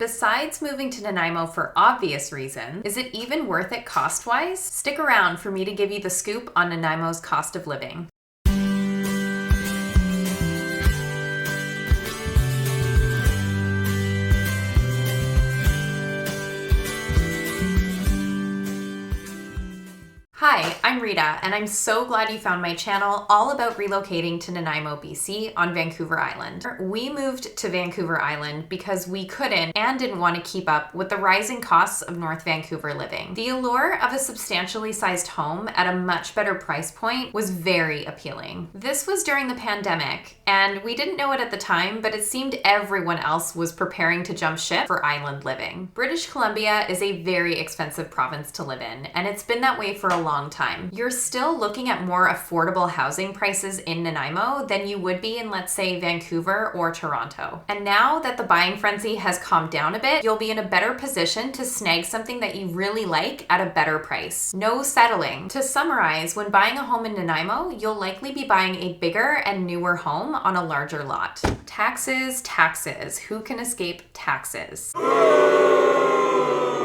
Besides moving to Nanaimo for obvious reasons, is it even worth it cost-wise? Stick around for me to give you the scoop on Nanaimo's cost of living. Hi, I'm Rita, and I'm so glad you found my channel all about relocating to Nanaimo, BC on Vancouver Island. We moved to Vancouver Island because we couldn't and didn't want to keep up with the rising costs of North Vancouver living. The allure of a substantially sized home at a much better price point was very appealing. This was during the pandemic, and we didn't know it at the time, but it seemed everyone else was preparing to jump ship for island living. British Columbia is a very expensive province to live in, and it's been that way for a long time. You're still looking at more affordable housing prices in Nanaimo than you would be in, let's say, Vancouver or Toronto. And now that the buying frenzy has calmed down a bit, you'll be in a better position to snag something that you really like at a better price. No settling. To summarize, when buying a home in Nanaimo, you'll likely be buying a bigger and newer home on a larger lot. Taxes, taxes. Who can escape taxes?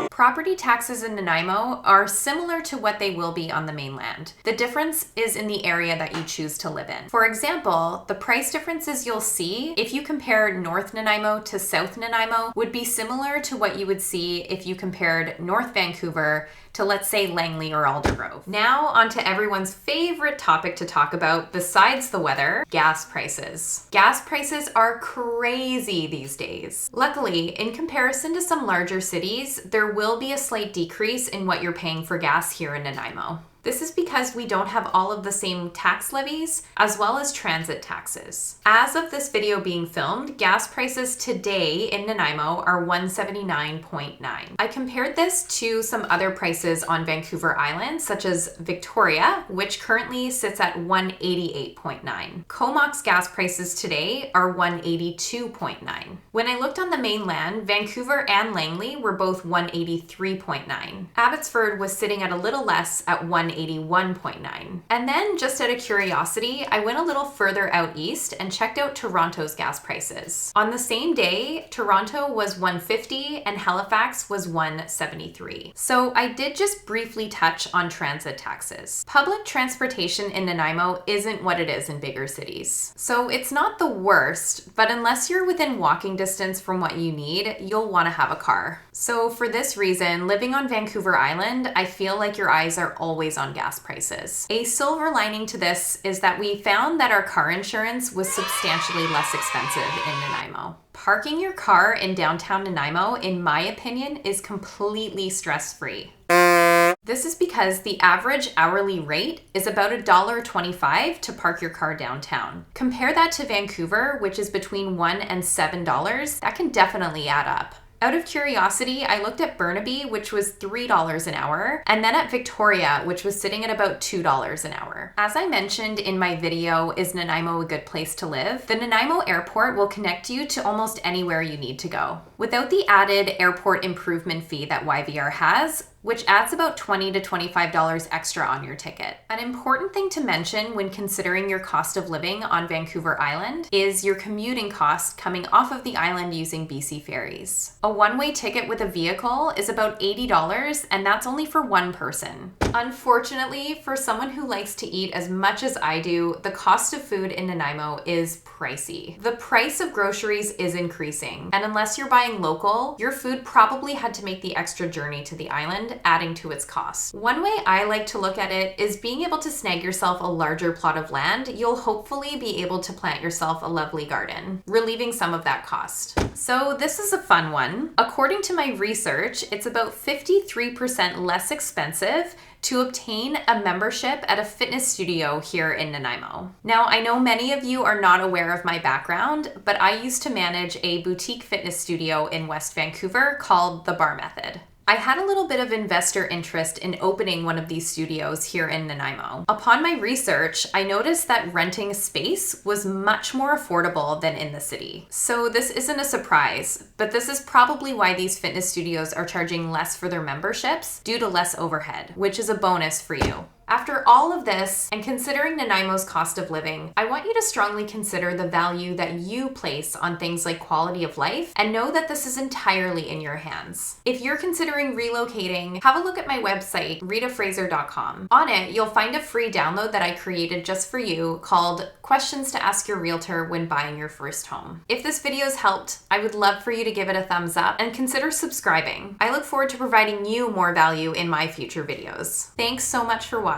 Property taxes in Nanaimo are similar to what they will be on the mainland. The difference is in the area that you choose to live in. For example, the price differences you'll see if you compare North Nanaimo to South Nanaimo would be similar to what you would see if you compared North Vancouver to, let's say, Langley or Aldergrove. Now on to everyone's favorite topic to talk about besides the weather, gas prices. Gas prices are crazy these days. Luckily, in comparison to some larger cities, there will be a slight decrease in what you're paying for gas here in Nanaimo. This is because we don't have all of the same tax levies as well as transit taxes. As of this video being filmed, gas prices today in Nanaimo are $179.9. I compared this to some other prices on Vancouver Island, such as Victoria, which currently sits at $188.9. Comox gas prices today are $182.9. When I looked on the mainland, Vancouver and Langley were both $183.9. Abbotsford was sitting at a little less at $181.9. And then, just out of curiosity, I went a little further out east and checked out Toronto's gas prices. On the same day, Toronto was $150 and Halifax was $173. So I did just briefly touch on transit taxes. Public transportation in Nanaimo isn't what it is in bigger cities. So it's not the worst, but unless you're within walking distance from what you need, you'll want to have a car. So for this reason, living on Vancouver Island, I feel like your eyes are always on gas prices. A silver lining to this is that we found that our car insurance was substantially less expensive in Nanaimo. Parking your car in downtown Nanaimo, in my opinion, is completely stress-free. This is because the average hourly rate is about $1.25 to park your car downtown. Compare that to Vancouver, which is between $1 and $7. That can definitely add up. Out of curiosity, I looked at Burnaby, which was $3 an hour, and then at Victoria, which was sitting at about $2 an hour. As I mentioned in my video, Is Nanaimo a Good Place to Live? The Nanaimo airport will connect you to almost anywhere you need to go. Without the added airport improvement fee that YVR has, which adds about $20 to $25 extra on your ticket. An important thing to mention when considering your cost of living on Vancouver Island is your commuting cost coming off of the island using BC ferries. A one-way ticket with a vehicle is about $80, and that's only for one person. Unfortunately, for someone who likes to eat as much as I do, the cost of food in Nanaimo is pricey. The price of groceries is increasing, and unless you're buying local, your food probably had to make the extra journey to the island, adding to its cost. One way I like to look at it is being able to snag yourself a larger plot of land. You'll hopefully be able to plant yourself a lovely garden, relieving some of that cost. So this is a fun one. According to my research, it's about 53% less expensive to obtain a membership at a fitness studio here in Nanaimo. Now, I know many of you are not aware of my background, but I used to manage a boutique fitness studio in West Vancouver called The Bar Method. I had a little bit of investor interest in opening one of these studios here in Nanaimo. Upon my research, I noticed that renting space was much more affordable than in the city. So this isn't a surprise, but this is probably why these fitness studios are charging less for their memberships due to less overhead, which is a bonus for you. After all of this, and considering Nanaimo's cost of living, I want you to strongly consider the value that you place on things like quality of life, and know that this is entirely in your hands. If you're considering relocating, have a look at my website, ritafraser.com. On it, you'll find a free download that I created just for you called Questions to Ask Your Realtor When Buying Your First Home. If this video's helped, I would love for you to give it a thumbs up and consider subscribing. I look forward to providing you more value in my future videos. Thanks so much for watching.